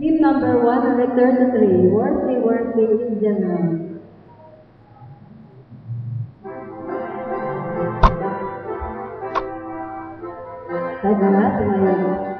Hymn number 133, Worthy, Worthy is the Lamb. Tagala, tumayo.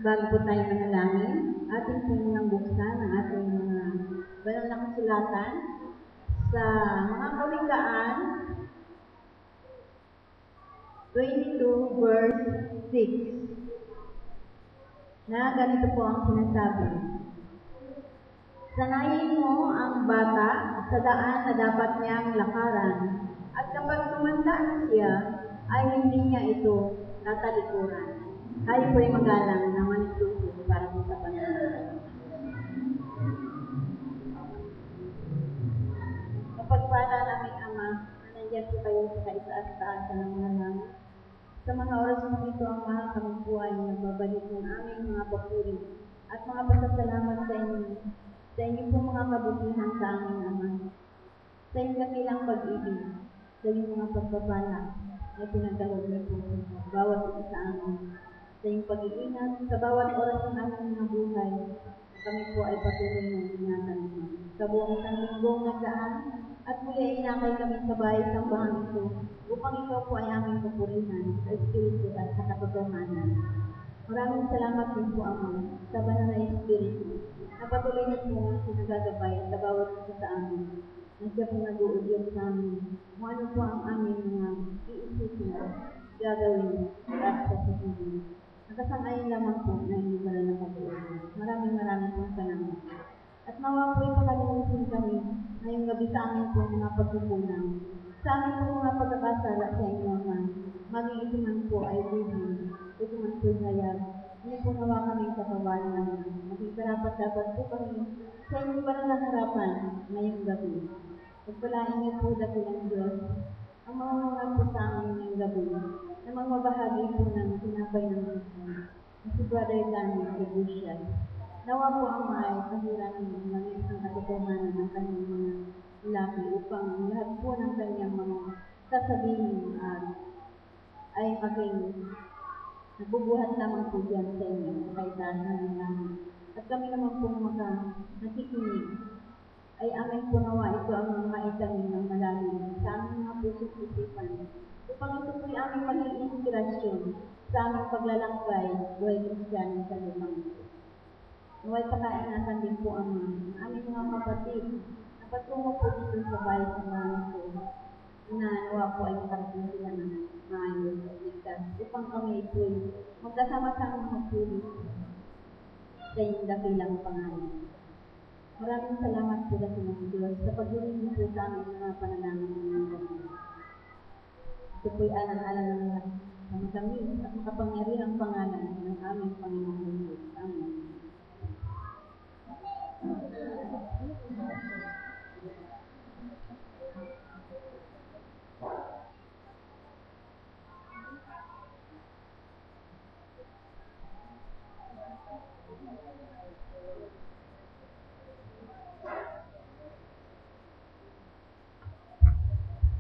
Bago po tayo manalangin, ating munang buksan ang ating mga banal na kasulatan sa mga Kawikaan 22 verse 6 na ganito po ang sinasabi. Sanayin mo ang bata sa daan na dapat niyang lakaran, at kapag tumanda na siya, ay hindi niya ito tatalikuran. Tayo po'y magalang na manituto para po sa pananalig. Kapagpala namin Ama, na nandiyan po kayo sa kaitaas-taasan ng mga langit. Sa mga oras ng ito ang mahal kaming buhay na nagbabalik ng aming mga papuri at mga pasasalamat mga kabutihan sa aming Ama. Sa iyong dakilang pag-ibig, sa iyong mga pagpapala ay pinagdalog niyo po bawat isa sa amin. Sa iyong pag-iingat sa bawat oras ng aming mga buhay, kami po ay patuloy na ingatan mo. Sa buong isang linggong nagdaan, at muli ay inakay kami sa bahay sambahan ito, upang ikaw po ay aming kapurihan sa Espiritu at sa katotohanan. Maraming salamat din po, Ama, sa banal na Espiritu, na patuloy niyo po sinagagabay sa bawat isa sa amin, na siya po nag-uudyok sa amin, kung ano po ang aming mga iisipin, gagawin, at sasabihin. Nakasang-ayon lamang po na hindi pala napag-uusap. Maraming po salamat. At nawa po ipakalimutin kami ngayong gabi sa amin po mga pagkukulang. Sa amin po mga pagkakasala sa inyo, Ama, maging ito man po ay bibig, ito man po hayag. Hindi po nawa kaming katawanan, maging karapat-dapat po kami sa inyong banal na harapan ngayong gabi. Pagpalain niyo po dakilang Diyos, ang mga po sa amin ngayong gabi, na magbabahagi po ng tinapay ng Kristo, na si Brother Danny Debusian. Nawa po ang maay pahiramin ng isang katotohanan ng kanyang mga laki upang lahat po ng kanyang mga sasabihin ay maging nagbubuhat lamang po dyan sa inyo, kahit namin namin. At kami naman po nakikinig, ay amin po nawa ito ang mga maitanim ng malalim sa aming mga puso't isipan, upang ito po'y aming maging inspirasyon sa aming paglalakbay, buhay Kristiyano sa lumang ito. Naway pakaingatan din po ang aming mga kapatid na patungo po dito sa bahay sa mga ito, na nawa po ay makarating sila ng maayos at ligtas, upang kami po'y magkasama-sama magpulit sa inyong dakilang pangalan. Maraming salamat po sa ng Diyos sa pagdinig po sa aming mga panalangin ng mga gabi. Ito po'y alang-alang ng lahat sa matamis at makapangyarihang pangalan ng aming Panginoon Jesus. Amen.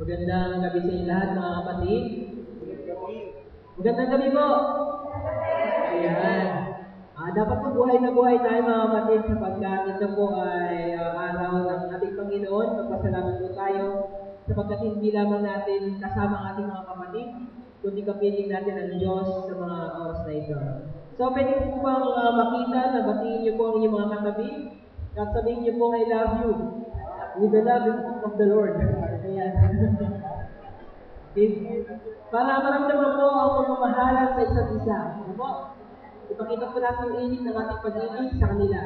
Magandang gabi sa inyo lahat, mga kapatid. Magandang gabi po. Ayan. Dapat po buhay na buhay tayo, mga kapatid, sapagkat ito po ay araw ng ating Panginoon. Magpasalamat po tayo sapagkat hindi lamang natin kasama ang ating mga kapatid, kundi kapiling natin ang Diyos sa mga oras na ito. So, pwede po bang makita na batiin niyo po ang inyong mga katabi at sabihin niyo po, I love you with the love of the Lord. Ayan. Para maramdaman po ang pagmamahalan sa isa't isa. Ano po? Ipakita po natin yung init ng ating pag-ibig sa kanila.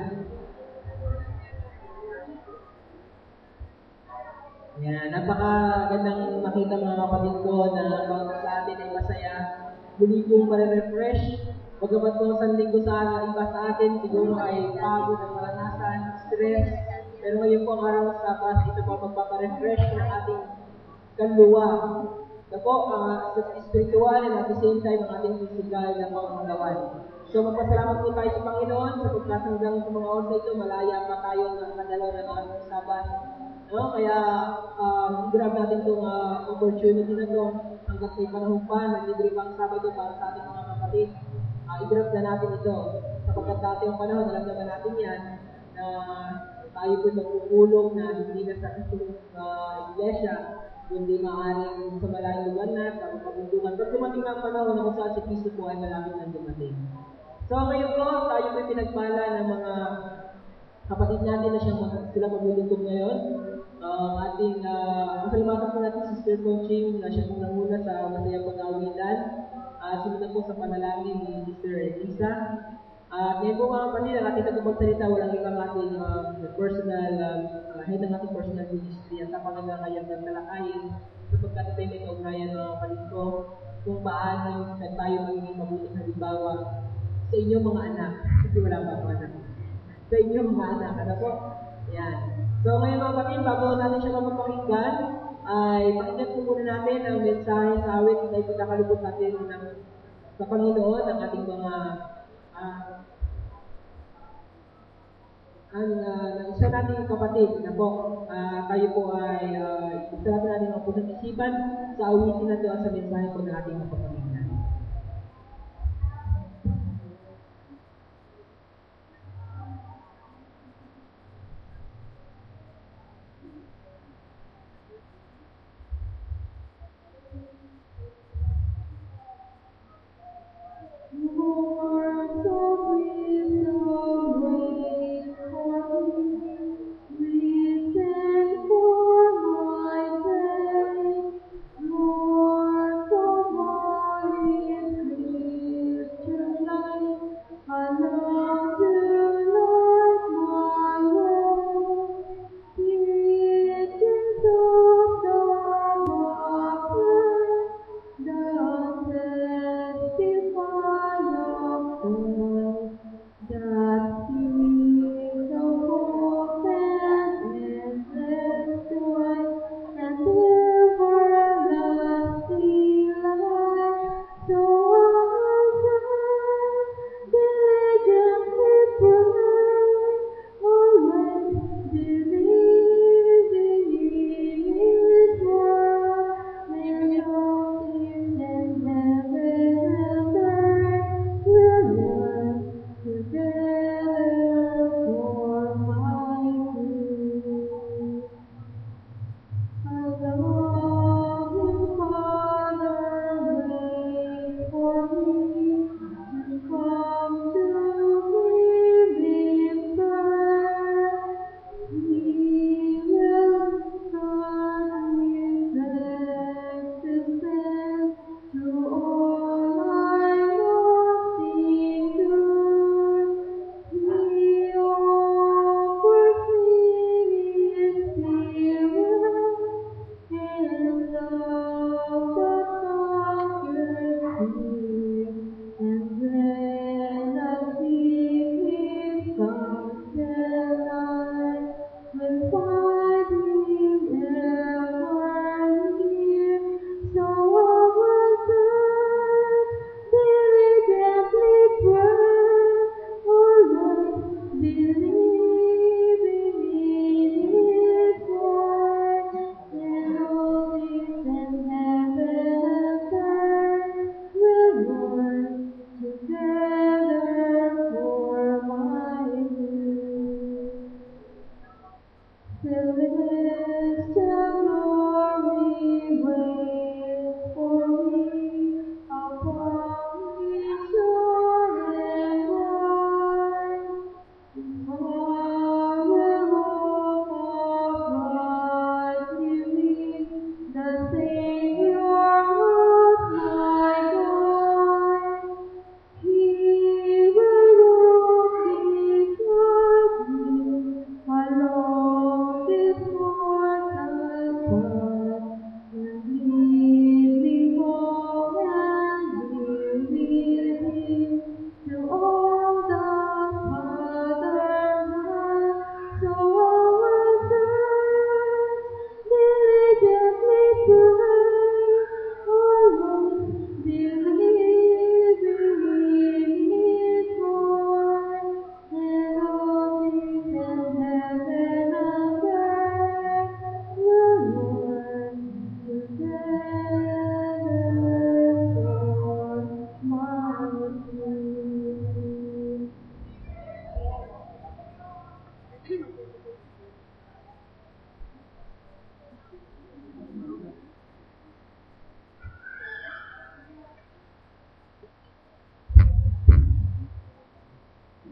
Ayan. Napakagandang makita mga kapatid ko na bawat sa atin ay masaya. Muli pong pare-refresh. Pagkabat po sa linggo sa iba sa atin, siguro ay pagod at maranasan, stress. Pero ngayon po ang araw ng Sabat, ito po magpaparefresh ng ating kaluluwa. Ito po, spiritual and at the same time, ang ating physical na pangangalawan. So, magpasalamat po tayo sa Panginoon sapagkat hanggang sa mga oras na ito, malaya pa tayo ng kadalaw ng ating Sabat. No? Kaya, i-grab natin itong opportunity na ito hanggang sa panahon pa, naglibre pa ang Sabado para sa ating mga kapatid. I-grab na natin ito. Sapagkat sa ating panahon, alam naman natin yan, na tayo po nagpupulong na hindi na sa kasunod iglesia, kundi maaaring sa malayong lugar na, sa kapabundukan. Pag dumating na ang panahon na kung saan si Kristo po ay malapit na dumating. So ngayon po, tayo po pinagpala ng mga kapatid natin na sila maglulugtong ngayon. Ating masalamatan po natin si Sister Conching na siya pong nanguna sa masayang pag-awitan. Sumunod po sa panalangin ni Sister Elisa. Ngayon po mga kapatid, ang ating nagpagsalita, walang ibang ating personal, head ng ating personal ministry at ang pangangangayang ng talakayin sapagkat ito may kaugnayan mga kapatid ko kung paano tayo magiging mabuting halimbawa sa inyong mga anak. Kasi wala pa mga anak. Sa inyong mga anak. Ano po? Yan. So ngayon mga kapatid, bago natin siya mapapakinggan, ay pakinggan po muna natin ang mensahe sa awit na ipagkakalubot natin sa Panginoon ng ating mga ng isa nating kapatid na po, kayo po ay isa natin ang pusang isipan sa awitin na ito at sa mensahe po na ating mapapamigyan.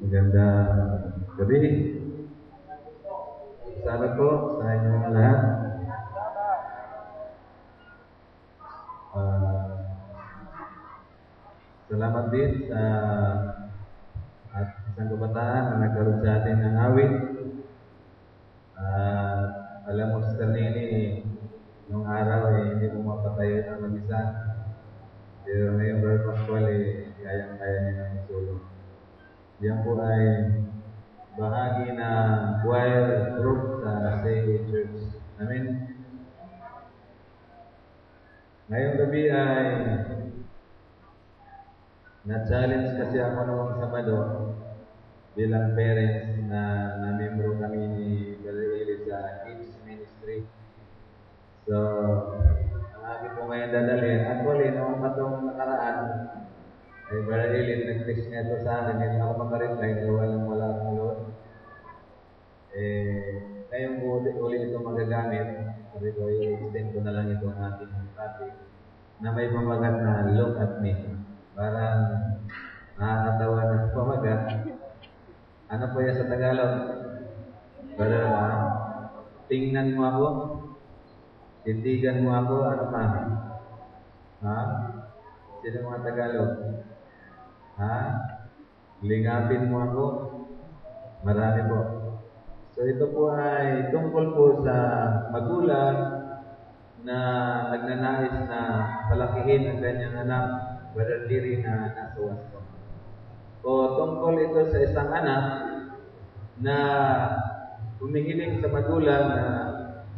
Magandang gabi. Salamat po sa inyong lahat. Salamat din sa at isang kabataan na nagkaroon sa atin ng awit. Alam mo, Sister Nini, nung araw hindi mo mapatay ang mag-isa. Pero ngayon, Brother Pascual, kayang-kaya niya ng solo. Yan po ay bahagi ng choir group sa Say Church. Amen. Ngayong gabi ay na-challenge kasi ako noong Sabado bilang parents na membro kami ni Brother Eli sa Kids Ministry. So, ang aking po ngayon dadalhin, actually, noong patong nakaraan, ay Brother Eli, nag-text niya ito sa akin, hindi ako makareply, dahil wala akong load. Ngayon po ulit ito magagamit, sabi ko, i-extend ko na lang ito ang ating topic, na may pamagat na look at me. Parang nakakatawa na pamagat. Ano po yan sa Tagalog? Brother, tingnan mo ako, titigan mo ako, ano pa? Ha? Sino mga Tagalog? Ha? Lingapin mo ako? Marami po. So ito po ay tungkol po sa magulang na nagnanais na palakihin ang kanyang anak, Brother Jerry, na nasa wasto. O tungkol ito sa isang anak na humihiling sa magulang na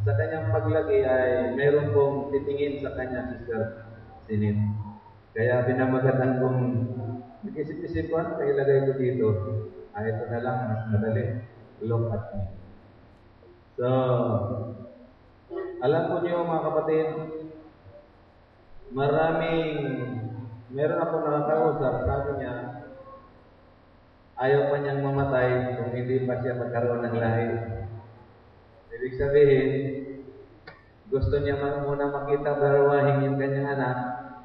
sa kanyang paglaki ay mayroon pong titingin sa kanyang sister sinit. Kaya pinamagatan kong nag-isip-isip ko, ano ilagay ko dito? Ito na lang, mas madali. Look at me. So, alam po niyo mga kapatid, meron ako nakakausap, sabi niya, ayaw pa niyang mamatay kung hindi pa siya magkaroon ng lahi. Ibig sabihin, gusto niya muna makita barawahin yung kanyang anak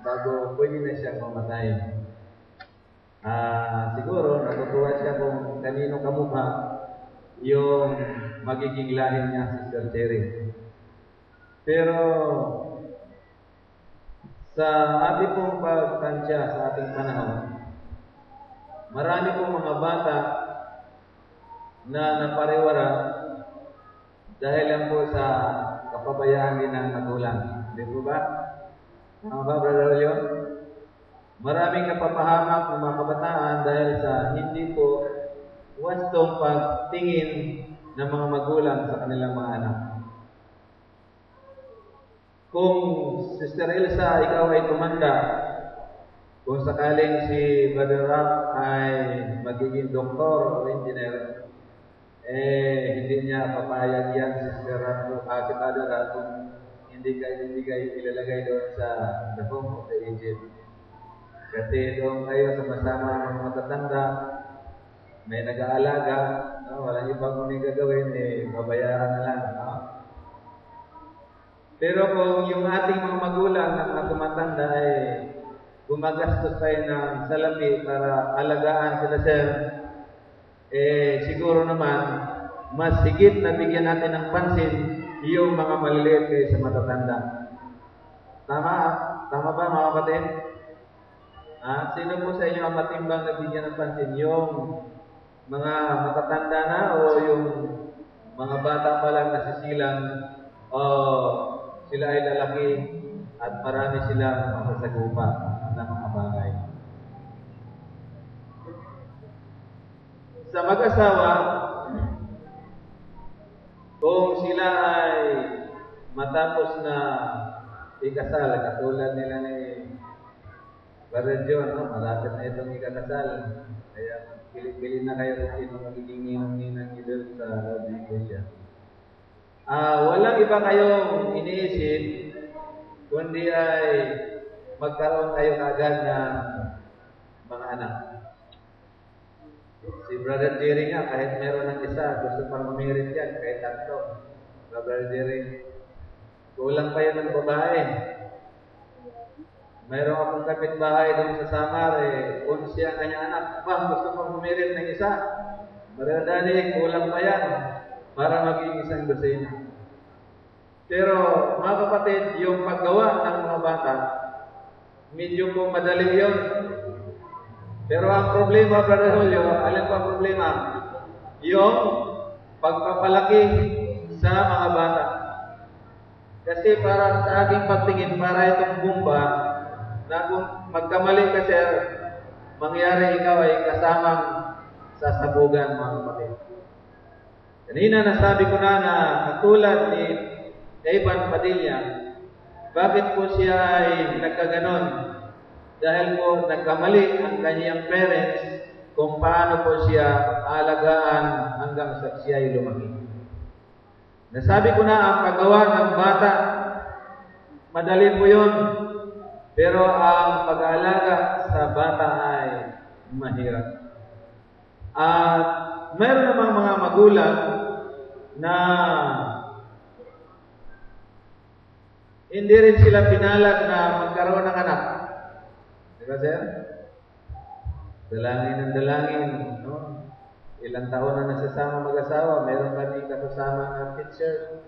bago pwede na siya mamatay. Siguro, natutuwa siya kung kanino kamukha yung magiging lahi niya, Sister Cherry. Pero, sa ating pong pagtansya, sa ating panahon, marami pong mga bata na napariwara dahil lang po sa kapabayaan din ng magulang. Hindi po ba? Tama ba, Brother Leon? Maraming napapahamak ng mga kabataan dahil sa hindi po wastong pagtingin ng mga magulang sa kanilang mga anak. Kung Sister Elsa, ikaw ay tumanda, kung sakaling si Brother Rock ay magiging doktor o engineer, hindi niya papayag yan, Sister Rock, si Brother Rock, kung hindi kayo ilalagay doon sa the home of the Egypt. Kasi doon kayo sama-sama mga matatanda, may nag-aalaga, no? Walang ibang may gagawin, babayaran na lang. No? Pero kung yung ating mga magulang na mga tumatanda gumagastos tayo ng salapi para alagaan sila, sir, siguro naman, mas higit na bigyan natin ng pansin yung mga maliliit kayo sa matatanda. Tama? Tama ba mga kapatid? Sino po sa inyo ang matimbang na bigyan ng pansin? Yung mga matatanda na o yung mga bata pa lang nasisilang o sila ay lalaki at marami silang masasagupa ng mga bagay. Sa mag-asawa, kung sila ay matapos na ikasal, katulad nila ni Brother John, no? Malapit na itong ikakasal. Kaya pili-pili na kayo kung sino magiging ninang idol sa Lord Iglesia. Walang iba kayong iniisip, kundi ay magkaroon kayo agad ng mga anak. Si Brother Jerry nga, kahit meron ng isa, gusto pang umirit yan, kahit tatlo. Brother Jerry, kulang pa yan ng babae. Mayroon akong kapitbahay doon sa Samar, 11 ang kanyang anak. Gusto pang umirit ng isa. Brother Daddy, kulang pa yan para maging isang dosena. Pero mga kapatid, yung paggawa ng mga bata, medyo po madali yun. Pero ang problema, Brother Julio, alin pa ang problema? Yung pagpapalaki sa mga bata. Kasi para sa aking pagtingin, para itong bomba, na kung magkamali ka, sir, mangyari ikaw ay kasamang sasabugan, mga kapatid. Kanina nasabi ko na katulad ni Evan Padilla, bakit po siya ay nagkaganon? Dahil po nagkamali ang kanyang parents kung paano po siya alagaan hanggang sa siya ay lumaki. Nasabi ko na ang paggawa ng bata, madali po yun. Pero ang pag-aalaga sa bata ay mahirap. At mayroon namang mga magulang na hindi rin sila pinalad na magkaroon ng anak. Diba, sir? Dalangin ng dalangin, no? Ilang taon na nagsasama mag-asawa, mayroon kami kasama na teacher.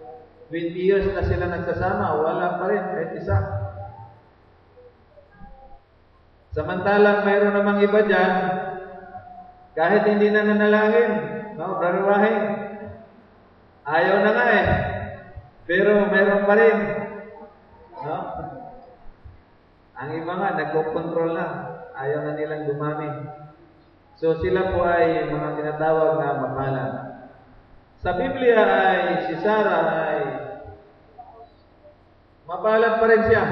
20 years na sila nagsasama, wala pa rin, kahit isa. Samantalang mayroon namang iba dyan, kahit hindi na nanalangin, no, Brother Rahim, ayaw na nga eh, pero mayroon pa rin. No? Ang iba nga, nagko-control na, ayaw na nilang dumami. So sila po ay mga tinatawag na mapalad. Sa Biblia ay si Sarah ay mapalad pa rin siya.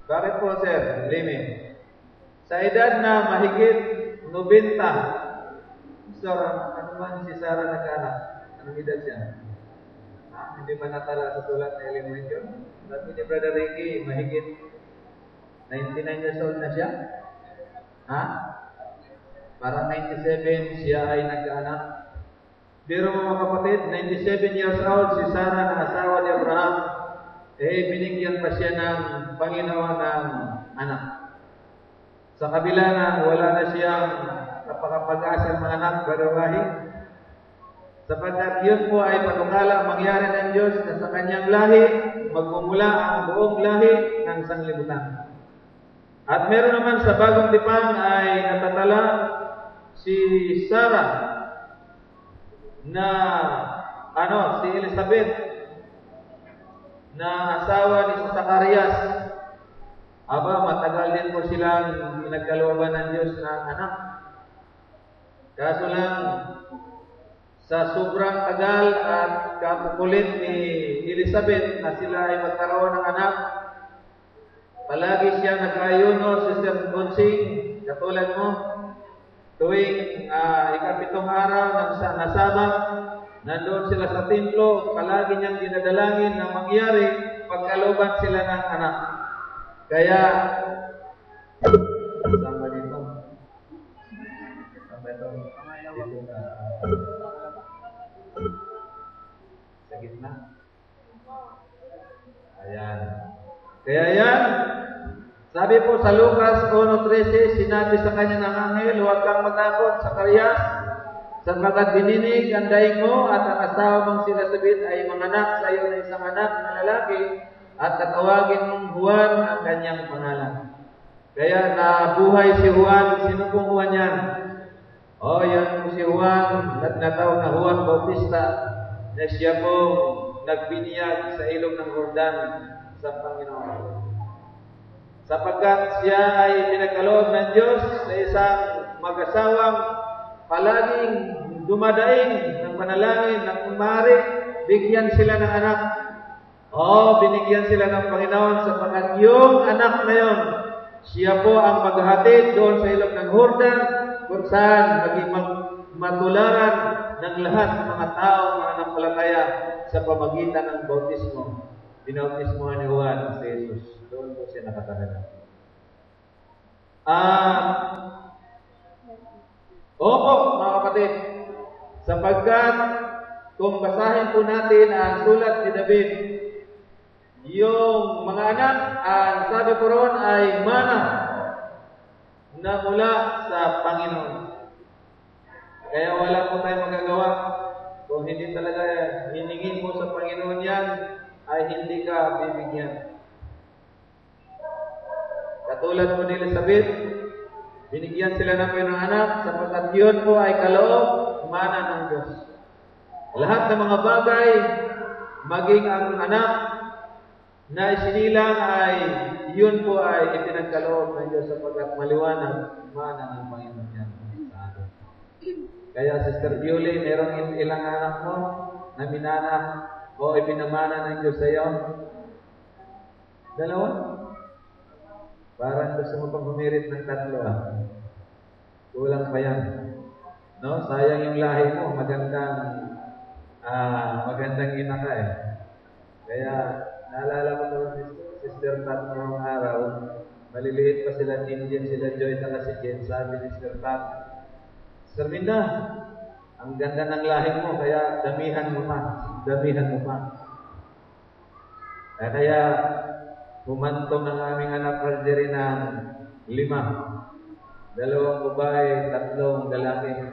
Bakit po, sir? Limit. Sa edad na mahigit 90, sir, ano man si Sarah nagkaanak? Anong edad siya? Hindi ba natala sa sulat na Elementary? Sabi ni Brother Ricky, mahigit 99 years old na siya. Para 97 siya ay nagkaanak. Pero mga kapatid, 97 years old si Sarah na asawa ni Abraham, binigyan pa siya ng Panginoon ng anak. Sa kabila na wala na siyang kapag-asang mga anak, Brother Rahim, sapagkat yun po ay panukala mangyari ng Diyos na sa kanyang lahi, magmumula ang buong lahi ng sanglibutan. At meron naman sa bagong tipan ay natatala si Sarah na si Elizabeth na asawa ni Zacarias. Matagal din po silang pinagkalooban ng Diyos ng anak. Kaso lang, sa sobrang tagal at kapukulit ni Elizabeth na sila ay magkaroon ng anak, palagi siya nag-ayuno, Sister Bonsing, katulad mo, tuwing ikapitong araw ng Sabbath, nandoon sila sa templo, palagi niyang dinadalangin na mangyari pagkalooban sila ng anak. Kaya, sama dito. Sama ito. Sa gitna. Ayan. Kaya yan, sabi po sa Lucas 1:13, sinabi sa kanya ng anghel, huwag kang matakot, Zacarias, sapagkat dininig ang daing mo at ang asawa mong si Elizabeth ay manganak sa iyo ng isang anak na lalaki at tatawagin mong Juan ang kanyang pangalan. Kaya nabuhay si Juan. Sino pong Juan yan? Yan si Juan, natawag na Juan Bautista, na siya po nagbinyag sa ilog ng Jordan sa Panginoon. Sapagkat siya ay pinagkaloob ng Diyos sa isang mag-asawang palaging dumadaing ng panalangin ng umari, bigyan sila ng anak. Binigyan sila ng Panginoon sapagkat yung anak na yon, siya po ang maghatid doon sa ilog ng Jordan kung saan maging matularan ng lahat ng mga tao na nanampalataya sa pamagitan ng bautismo. Binautismo ni Juan si Jesus. Doon po siya nakatalaga. Opo, mga kapatid, sapagkat kung basahin po natin ang sulat ni David, yung mga anak, ang sabi po roon ay mana na mula sa Panginoon. Kaya wala po tayong magagawa. Kung hindi talaga hiningin mo sa Panginoon yan, ay hindi ka bibigyan. Katulad po ni Elizabeth, binigyan sila ng Panginoon anak sapagkat yun po ay kaloob, mana ng Diyos. Lahat ng mga bagay, maging ang anak na isinilang ay yun po ay ipinagkaloob ng Diyos sapagkat maliwanag, mana ng Panginoon yan sa atin. Kaya Sister Julie, merong ilang anak mo na minana o ipinamana ng Diyos sa iyo? Dalawa? Parang gusto mo pang humirit ng tatlo. Kulang pa yan. No? Sayang yung lahi mo. Magandang ina ka eh. Kaya, naalala ko naman si Sister Pat noong araw, maliliit pa sila Indian, sila Joy, at si Jen, sabi ni Sister Pat, Sister Minda, ang ganda ng lahi mo, kaya damihan mo pa. Damihan mo pa. Kaya, humantong ng aming anak Marjorie ng 5. 2 babae, 3 lalaki.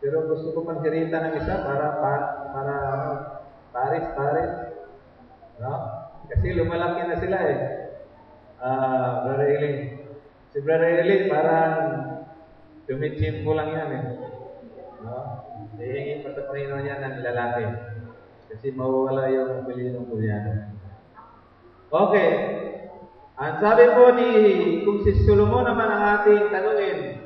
Pero gusto ko pang hirita ng isa para paris. No? Kasi lumalaki na sila eh. Brother Eli. Si Brother Eli parang tumitsimpo lang yan eh. No? Hihingin pa sa Panginoon niya ng lalaki. Kasi mawawala yung pilinong kulyano. Okay. Ang sabi po kung si Solomon naman ang ating tanungin,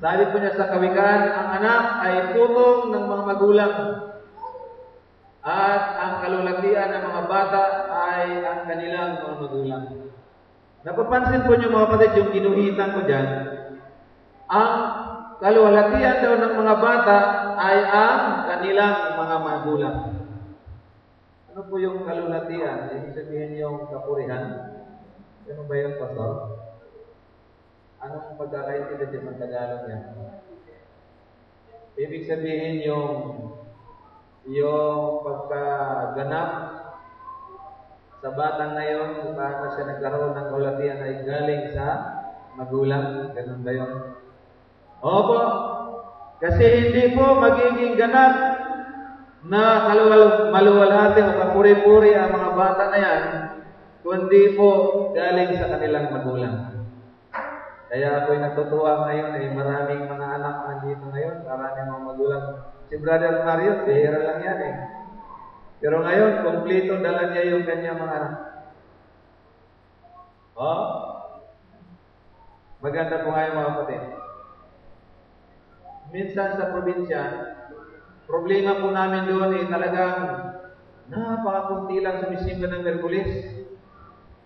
sabi po niya sa Kawikaan, ang anak ay tutong ng mga magulang at ang kalulakian ng mga bata ay ang kanilang mga magulang. Napapansin po niyo mga kapatid yung ginuhitan ko dyan, ang kalulakian daw ng mga bata ay ang kanilang mga magulang. Ano po yung kalulakian? Ibig sabihin yung kapurihan? Ano ba yung pastor? Anong pagkakaintindi din ng Tagalog yan? Ibig sabihin yung pagkaganap sa batang na yun, kung paano siya nagkaroon ng kalulakian ay galing sa magulang. Ganun ba yun? Opo. Kasi hindi po magiging ganap na maluwalhati o kapuri-puri ang mga bata na yan, kundi po galing sa kanilang magulang. Kaya ako'y natutuwa ngayon ay maraming mga anak nandito ngayon, maraming mga magulang. Si Brother Mario, bihira lang yan eh. Pero ngayon, kompleto dala niya yung kanyang mga anak. Oh? Maganda po ngayon mga kapatid. Minsan sa probinsya, problema po namin doon ay talagang napakakunti lang sumisimba ng Merkulis.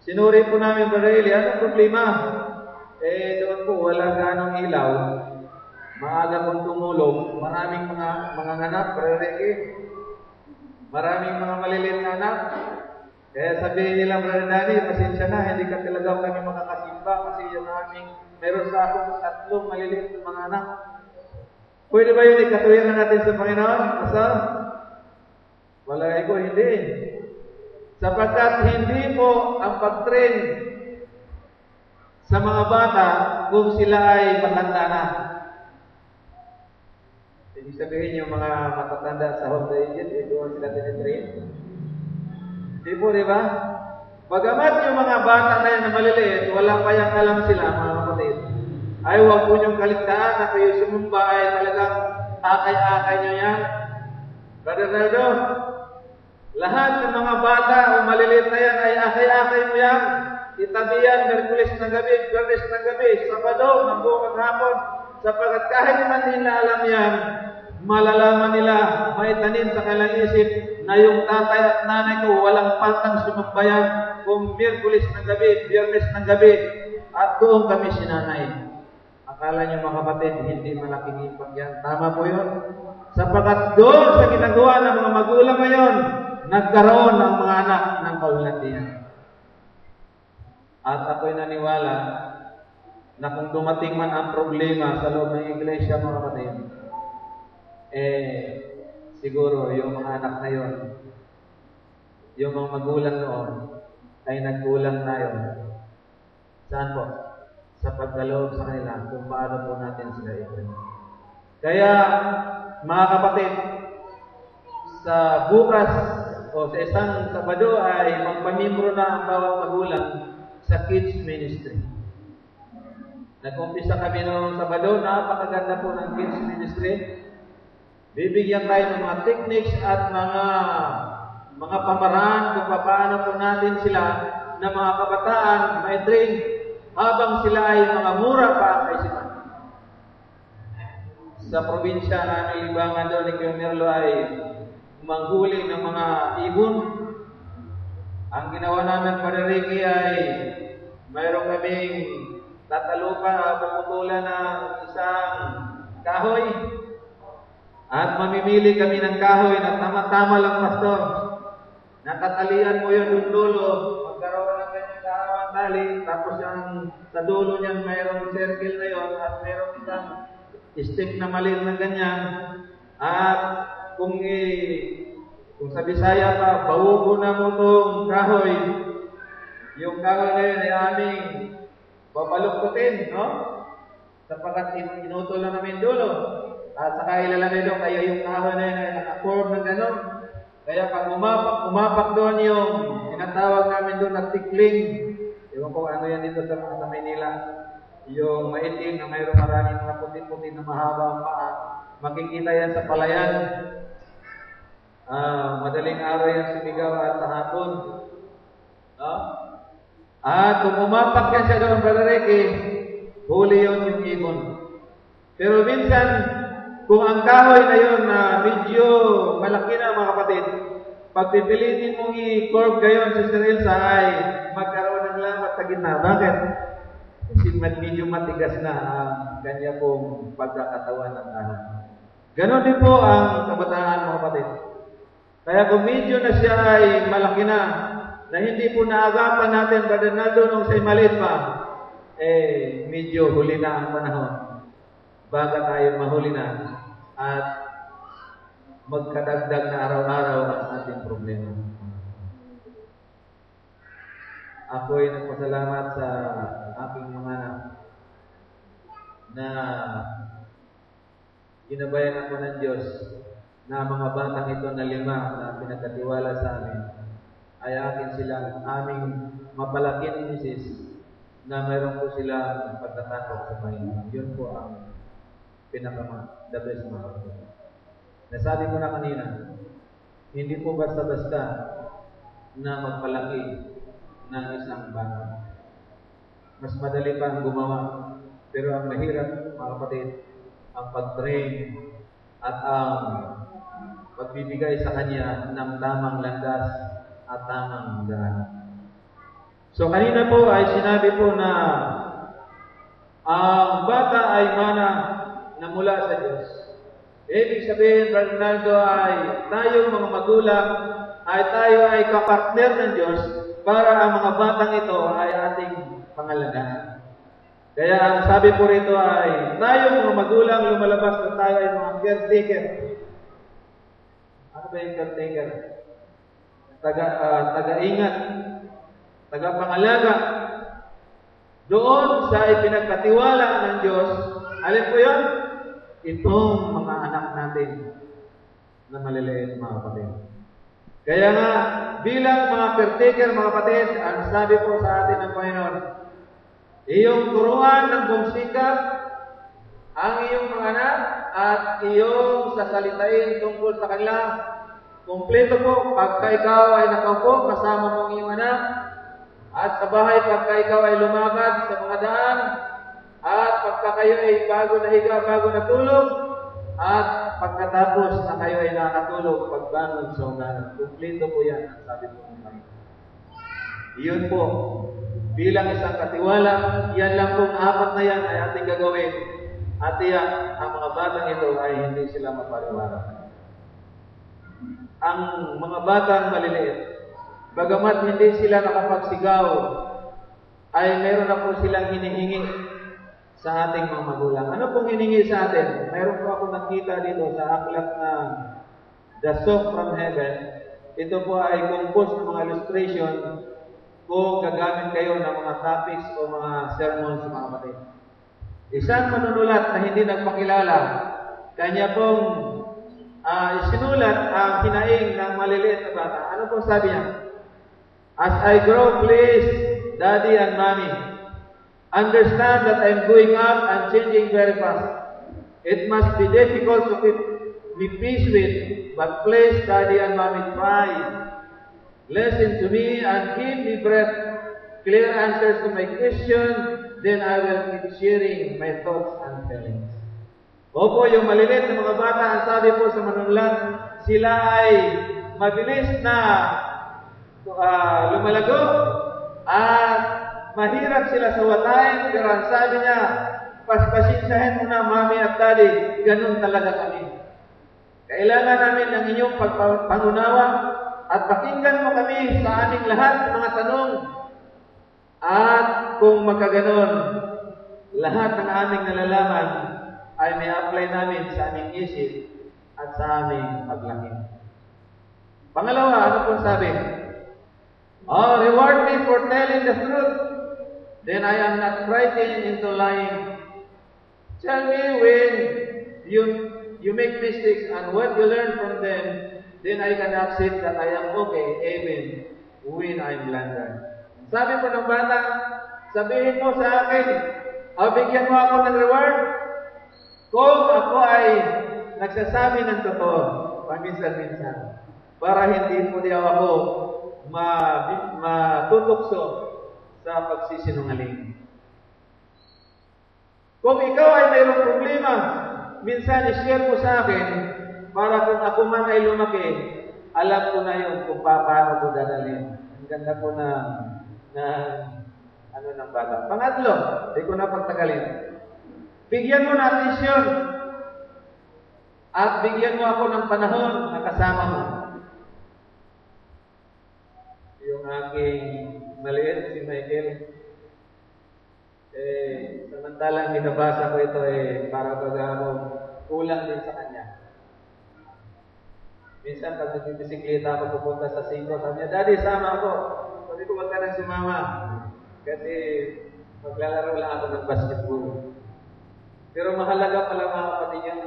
Sinuri po namin, Brother Eli, anong problema? Doon po wala ganong ilaw. Maaga kong tumulong, maraming mga anak, Brother Eli. Maraming mga maliliit na anak. Kaya sabihin nila, Brother Danny, pasensya na, hindi ka talaga kami makakasimba kasi yung meron sa akong 3 maliliit na mga anak. Pwede ba yun ikatuwiran natin sa Panginoon? Pastor? Walay ko, hindi. Sapagkat hindi po ang pag-train sa mga bata kung sila ay matanda na. Ibig sabihin yung mga matatanda sa Honda Agent, doon sila tinitrain. Hindi po, di ba? Bagamat yung mga bata na yan na maliliit, wala pa yung alam sila, mga kapatid. Ay, huwag po niyong kaligtaan na kayo sumumba ay talagang akay-akay niyo yan. Brother Nardo, lahat ng mga bata o maliliit na yan ay akay-akay mo yan. Itabi yan, Merkulis ng gabi, Biyernes ng gabi, Sabado, ng buong hapon. Sapagkat kahit man nila alam yan, malalaman nila, may tanim sa kanilang isip na yung tatay at nanay ko walang pantang sumambayan kung Merkulis ng gabi, Biyernes ng gabi, at doon kami sinanay. Akala niyo mga kapatid, hindi malaking impact yan. Tama po yun. Sapagkat doon sa ginagawa ng mga magulang ngayon, nagkaroon ng mga anak ng kaulatian. At ako'y naniwala na kung dumating man ang problema sa loob ng iglesia, mga kapatid, siguro yung mga anak na yun, yung mga magulang noon, ay nagkulang na yun. Saan po? Sa pagkaloob sa kanila, kung paano po natin sila i-train. Kaya, mga kapatid, sa bukas o sa isang Sabado ay magpamembro na ang bawat magulang sa kids ministry. Nag-umpisa kami noong Sabado, napakaganda po ng kids ministry. Bibigyan tayo ng mga techniques at mga pamaraan kung paano po natin sila na mga kabataan may train habang sila ay mga mura pa ang kaisipan. Sa probinsya namin Libangan doon ni Kuya Merlo ay manghuli ng mga ibon. Ang ginawa namin, Padre Ricky, ay mayroon kaming puputulan ng isang kahoy at mamimili kami ng kahoy na tama-tama lang, pastor. Nakatalian mo yun yung dulo, magkaroon ng kanyang kahawang tali, tapos yung sa dulo niyan mayroong circle na yun at mayroong isang stick na maliit na ganyan. At kung sa Bisaya pa, baugo na mo itong kahoy, yung kahoy na yun ay aming papaluktutin, no? Sapagkat inutol na namin dulo. At saka ilalagay doon, kaya yung kahoy na yun ay naka-form na gano'n. Kaya pag umapak doon yung tinatawag namin doon na tikling, ewan ko ano yan dito sa Maynila, yung maitim na mayroong maraming mga puti-puti na mahaba ang paa, makikita yan sa palayan. Madaling araw yan sumigaw at sa hapon. At kung umapak yan siya doon, Brother Ricky, huli yun yung ibon. Pero minsan, kung ang kahoy na yun na medyo malaki na, mga kapatid, pag pipilitin mong i-curve gayon si Sir Elsa ay magkaroon ng lamat sa gitna. Bakit? Kasi medyo matigas na ang kanya pong pagkakatawan ng kahoy. Ganon din po ang kabataan, mga kapatid. Kaya kung medyo na siya ay malaki na hindi po naagapan natin, Brother Naldo, nung siya'y maliit pa, medyo huli na ang panahon. Baga tayo mahuli na at magkadagdag na araw-araw ang ating problema. Ako'y nagpasalamat sa aking mga anak na ginabayan ako ng Diyos na mga batang ito na 5 na pinagkatiwala sa amin ay akin silang aming mapalaking misis na mayroon po sila pagtatakot sa Panginoon. Yun po ang the best mga kapatid. Nasabi ko na kanina, hindi po basta-basta na magpalaki ng isang bata. Mas madali pang gumawa. Pero ang mahirap, mga kapatid, ang pag-train at ang pagbibigay sa kanya ng tamang landas at tamang daan. So kanina po ay sinabi po na ang bata ay mana na mula sa Diyos. Ibig sabihin, Brother Naldo, ay tayong mga magulang ay tayo ay kapartner ng Diyos para ang mga batang ito ay ating pangalagaan. Kaya ang sabi po rito ay tayong mga magulang lumalabas na tayo ay mga caretaker. Ano ba yung caretaker? Taga-ingat, taga-pangalaga doon sa ipinagkatiwala ng Diyos. Alin po yun? Itong mga anak natin na maliliit, mga kapatid. Kaya nga, bilang mga caretaker, mga kapatid, ang sabi po sa atin ng Panginoon, iyong turuan ng buong sikap ang iyong mga anak at iyong sasalitain tungkol sa kanila. Kumpleto po, pagka ikaw ay nakaupo, kasama mo ang iyong anak, at sa bahay, pagka ikaw ay lumakad sa mga daan, at pagka kayo ay bago na higa, bago natulog, at pagkatapos na kayo ay nakatulog, pagbangon sa umaga. Kumpleto po yan, ang sabi po ng Panginoon. Iyon po, bilang isang katiwala, yan lang pong 4 na yan ay ating gagawin. At iyan, ang mga batang ito ay hindi sila mapaliwara. Ang mga batang maliliit, bagamat hindi sila nakapagsigaw, ay meron na po silang hinihingi sa ating mga magulang. Ano pong hiningi sa atin? Meron po ako nakita dito sa aklat na The Soap from Heaven. Ito po ay composed ng mga illustration kung gagamit kayo ng mga topics o mga sermons sa mga kapatid. Isang manunulat na hindi nagpakilala, kanya pong isinulat ang hinaing ng maliliit na bata. Ano pong sabi niya? As I grow, please, Daddy and Mommy, understand that I'm growing up and changing very fast. It must be difficult to keep me peace with, but please, Daddy and Mommy, try. Listen to me and give me clear answers to my question, then I will keep sharing my thoughts and feelings. Opo, yung maliliit na mga bata, ang sabi po sa manunulat, sila ay mabilis na lumalago at mahirap sila sa watain, pero ang sabi niya, pasensyahin mo na, mami at daddy, ganun talaga kami. Kailangan namin ng inyong pangunawa at pakinggan mo kami sa aming lahat ng mga tanong. At kung magkaganon, lahat ng aming nalalaman ay may apply namin sa aming isip at sa aming paglaki. Pangalawa, ano pong sabi? Oh, reward me for telling the truth. Then I am not frightened into lying. Tell me when you make mistakes and what you learn from them, then I can accept that I am okay even when I'm blundered. Sabi po ng bata, sabihin mo sa akin, bigyan mo ako ng reward kung ako ay nagsasabi ng totoo, paminsan-minsan, para hindi po diyaw ako matutokso sa pagsisinungaling. Kung ikaw ay mayroong problema, minsan i-share mo sa akin para kung ako man ay lumaki, alam ko na yun kung paano ko dadalhin. Ang ganda po na ng bata. Pangatlo, hindi ko na pagtagalin. Bigyan mo na atensyon at bigyan mo ako ng panahon na kasama mo. Yung aking maliit, si Michael, samantalang binabasa ko ito para baga kulang din sa kanya. Minsan pag nagbibisikleta ako pupunta sa singko, sabi niya, Daddy, sama ako. Sabi ko, wag ka nang sumama. Kasi maglalaro lang ako ng basketball. Pero mahalaga pala mga kapatid yan.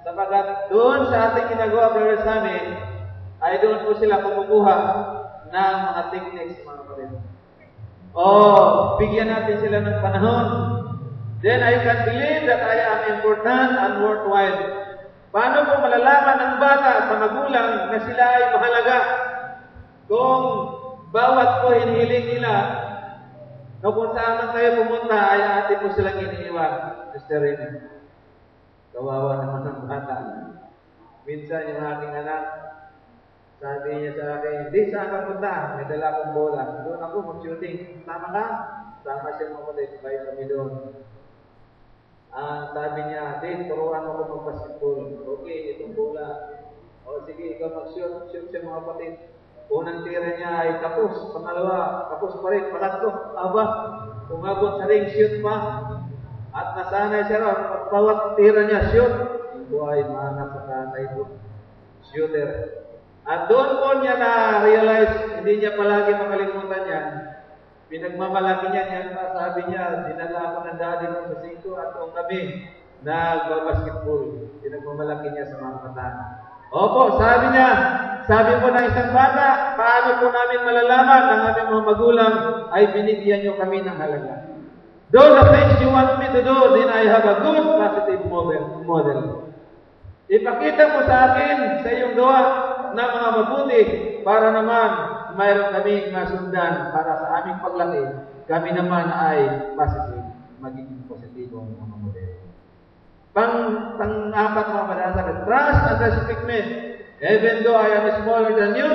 Sapagat doon sa ating ginagawa, brother, sa amin, ay doon po sila kumukuha ng mga techniques, mga kapatid. Bigyan natin sila ng panahon. Then I can believe that I am important and worthwhile. Paano po malalaman ng bata sa magulang na sila ay mahalaga? Kung bawat po hinihiling nila, no, kung saan man kayo pumunta, ay ate po silang iniiwan. Mr. Rene, kawawa naman ng bata. Minsan yung aking anak, sabi niya sa akin, hindi, saan ka punta? May dala akong bola. Doon ako mag-shooting. Tama ka? Tama siya mga kapatid. Bayo kami doon. Sabi niya, Dave, turuan ako mag-basketball. Okay, itong bola. Sige, ikaw mag-shoot. Shoot siya mga kapatid. Unang tira niya ay tapos. Pangalawa, tapos pa rin. Pangatlo, umabot sa ring, shoot pa. At nasanay siya ron. Bawat tira niya, shoot. Ang buhay, mahanap sa tatay ko. Shooter. At doon po niya na-realize, hindi niya palagi makalimutan yan. Pinagmamalaki niya yan, sabi niya, dinala ako ng daddy mo sa 5 at kung kami nagbabasketball. Pinagmamalaki niya sa mga kataan. Opo, sabi niya, sabi po ng isang bata, paano po namin malalaman ang aming mga magulang ay binigyan niyo kami ng halaga. Those the things you want me to do, then I have a good positive model. Ipakita mo sa akin sa iyong gawa na mga mabuti para naman mayroon kaming masundan para sa aming paglaki. Kami naman ay positive, magiging positibo ang mga modelo. Pang-apat mga padasabi, trust and respect me. Even though I am smaller than you,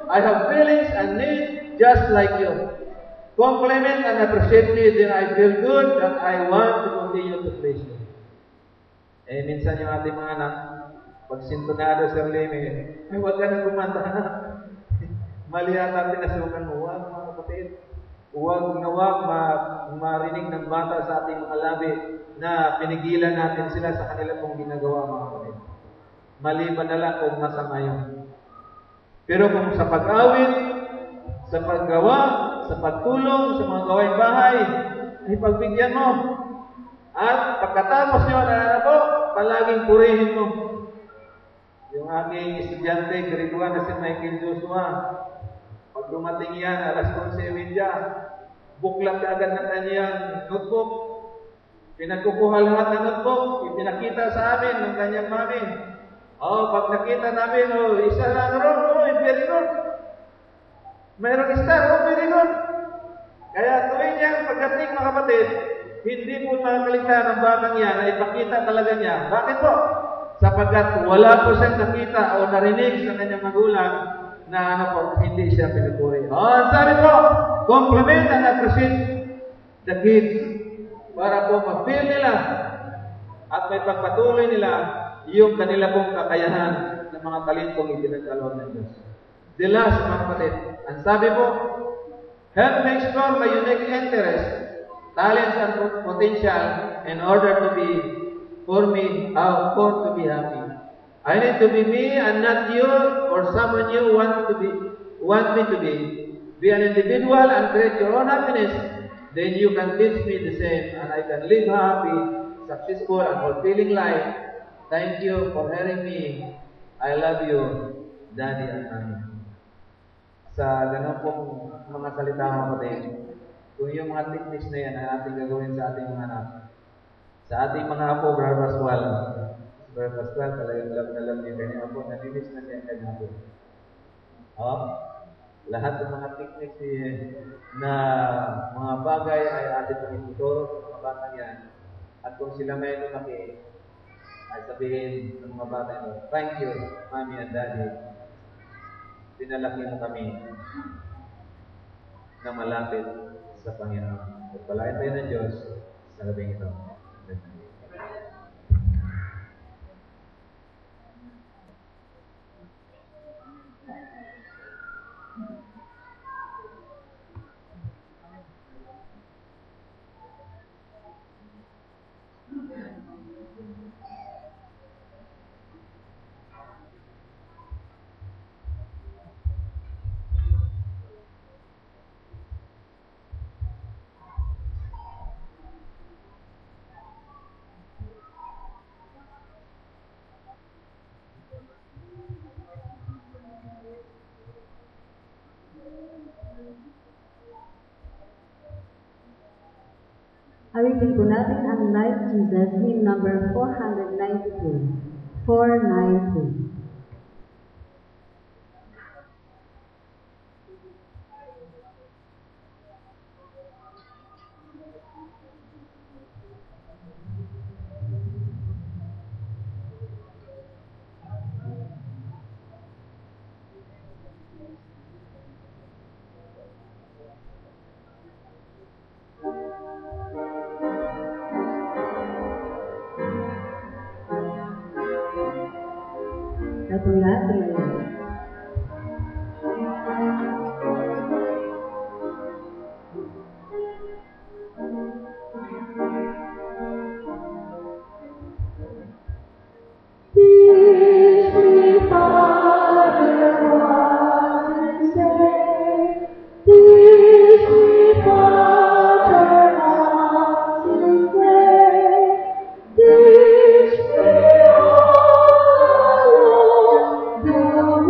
I have feelings and needs just like you. Compliment and appreciate me, then I feel good that I want to continue to praise you. Minsan yung ating mga anak, pag sintonado, Sir Leme, ay huwag ka nang kumanta. Mali yata pinasukan mo. Huwag mga kapatid. Huwag marinig ng bata sa ating mga labi na pinigilan natin sila sa kanila pong ginagawa mga kapatid. Mali ba na lang kung masama yun? Pero kung sa pag-awit, sa paggawa, sa pagtulong, sa mga gawaing bahay, ay pagbigyan mo. At pagkatapos nyo na po, palaging purihin mo. Yung aking estudyante, grade 1 na si Michael Joshua, pag dumating yan, alas 11:30, buklat ka agad ng kanyang notebook. Pinagkukuha lahat ng notebook, ipinakita sa amin ng kanyang mami. Pag nakita namin, isa lang very good. Mayroong star, very good. Kaya tuwing niyang pagdating mga kapatid, hindi po makakaligtaan ng batang yan na ipakita talaga niya. Bakit po? Sapagkat wala po siyang nakita o narinig sa kanyang magulang na ano po, hindi siya pinupuri. Sabi po, compliment and appreciate the kids para po ma-feel nila at may pagpatuloy nila yung kanila pong kakayahan ng mga talentong ipinagkaloob ng Diyos. The last, mga kapatid, ang sabi po, help me explore my unique interest, talents, and potential in order to be, for to be happy. I need to be me and not you or someone you want me to be. Be an individual and create your own happiness. Then you can teach me the same and I can live happy, successful, and fulfilling life. Thank you for hearing me. I love you, Daddy and Mommy. Sa ganun pong mga salita mga kapatid, kung yung mga techniques na yan ay ating gagawin sa ating mga anak, sa ating mga apo, Brother Pascual, talagang alam niya kanya apo, naninis na niya kanya apo. Lahat ng mga techniques na mga bagay ay ating pang ituturo sa mga batang yan. At kung sila may lumaki, ay sabihin ng mga bata ito, thank you, Mommy and Daddy. Pinalaki mo kami na malapit sa Panginoon. Pagpalain tayo ng Diyos sa gabing ito. Awitin po natin ang Like Jesus, hymn number 492. 492. Natula, tumayo. The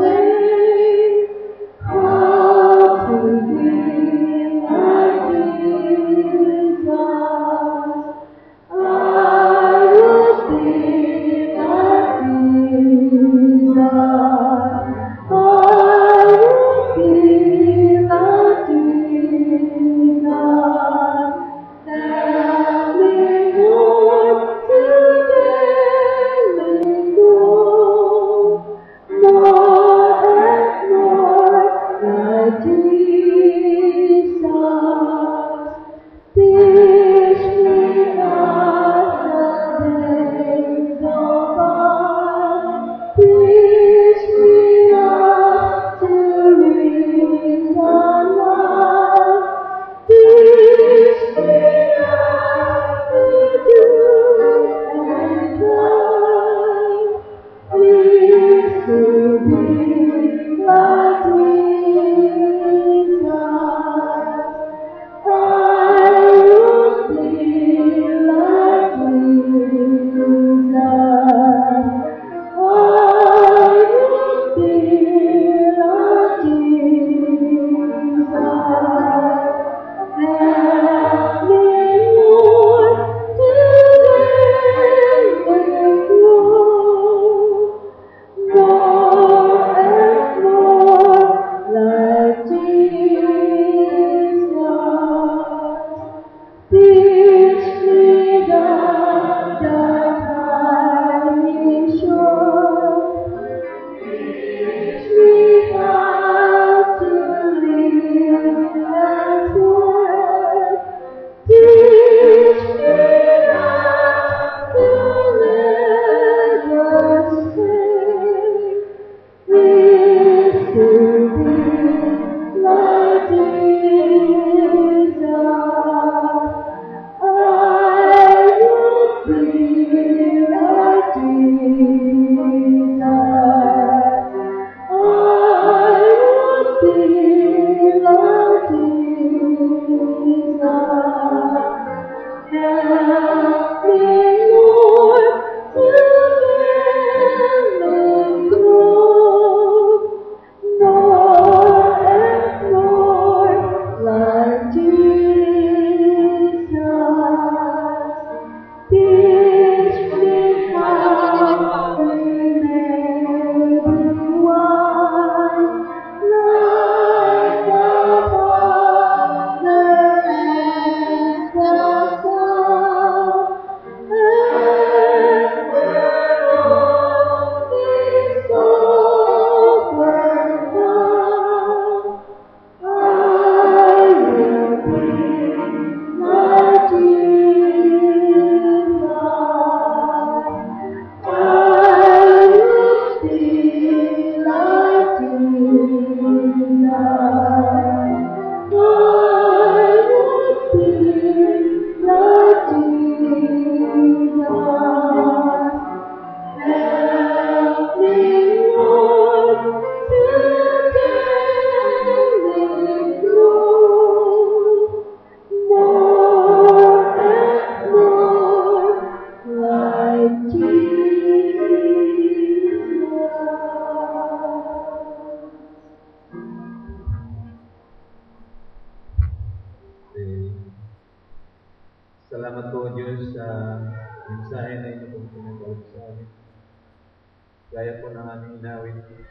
manalangin.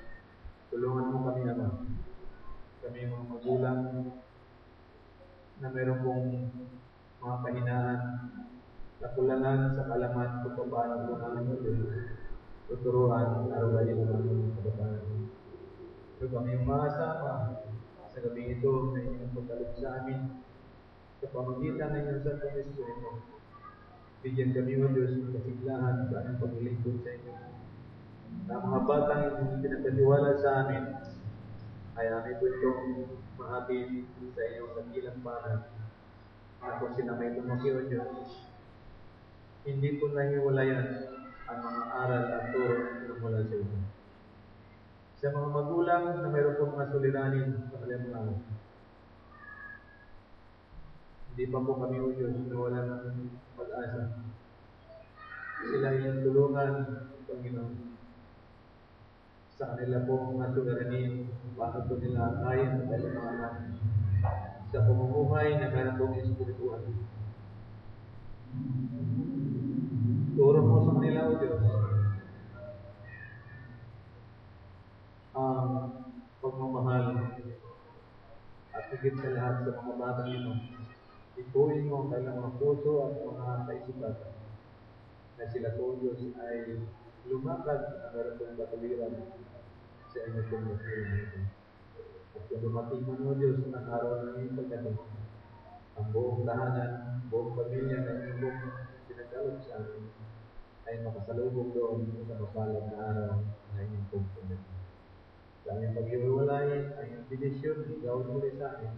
Tulungan mo kami, Ama. Kami mga magulang na meron pong mga kahinaan, kakulangan sa kalaman kung paano po namin ito tuturuan araw-araw ng mga kabataan. So kami umaasama sa gabi ito na inyong pagkalog sa amin sa pamagitan ng inyong Santong Espiritu. Bigyan kami, O Diyos, ng kasiglahan sa aming paglilingkod sa inyo. Na mga batang inyong pinagkatiwala sa amin ay aming po itong mahabit sa inyong kagilang panag na kung sila may lumaki, O Diyos, hindi po nahiwalayan ang mga aral at turo na mula sa inyo. Sa mga magulang na mayroon pong mga suliranin sa kanilang mga hindi pa po kami, O Diyos, na wala ng pag-asa. Sila iyong tulungan, Panginoon, sa kanila pong mga suliranin, paano po nila kaya ng kanilang mga anak sa pamumuhay na meron pong espiritual. Turo mo sa kanila, O Diyos, ang pagmamahal at higit sa lahat sa mga batang ito. Ipuin mo ang kanilang mga puso at mga kaisipan na sila po, Diyos, ay lumakad na meron pong katuwiran sa inyong pong nasirin ito. At kung dumating mo, O Diyos, ng araw ng iyong pagdating, ang buong tahanan, buong pamilya na inyong pong pinagkalog sa amin ay makasalubong doon sa mapalad na araw na inyong pong pagdating. Sa aming pag-iwalay, ang iyong binisyon, ikaw muli sa amin,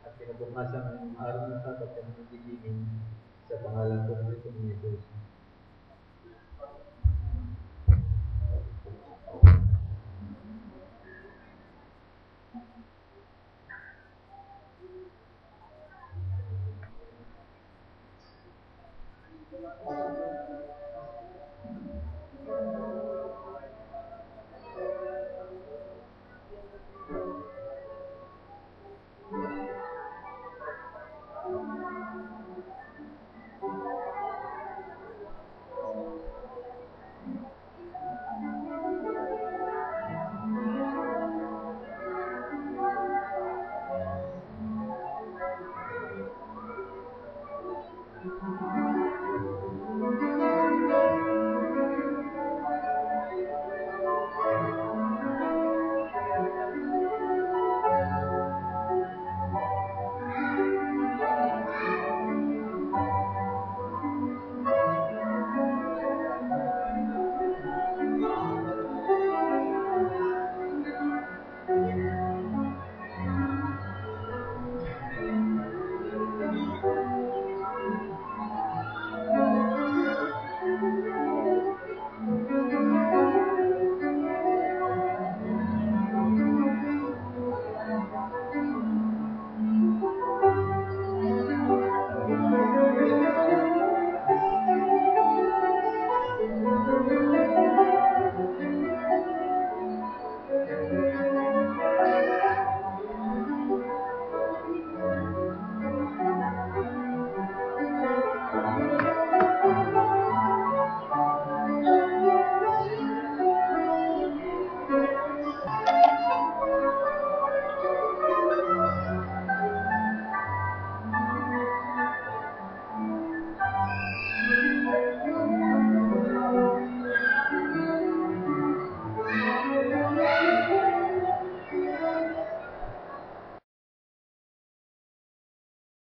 at kinabukasan ng araw ng sabat ng magiging sa pangalan ko ng itong Jesus.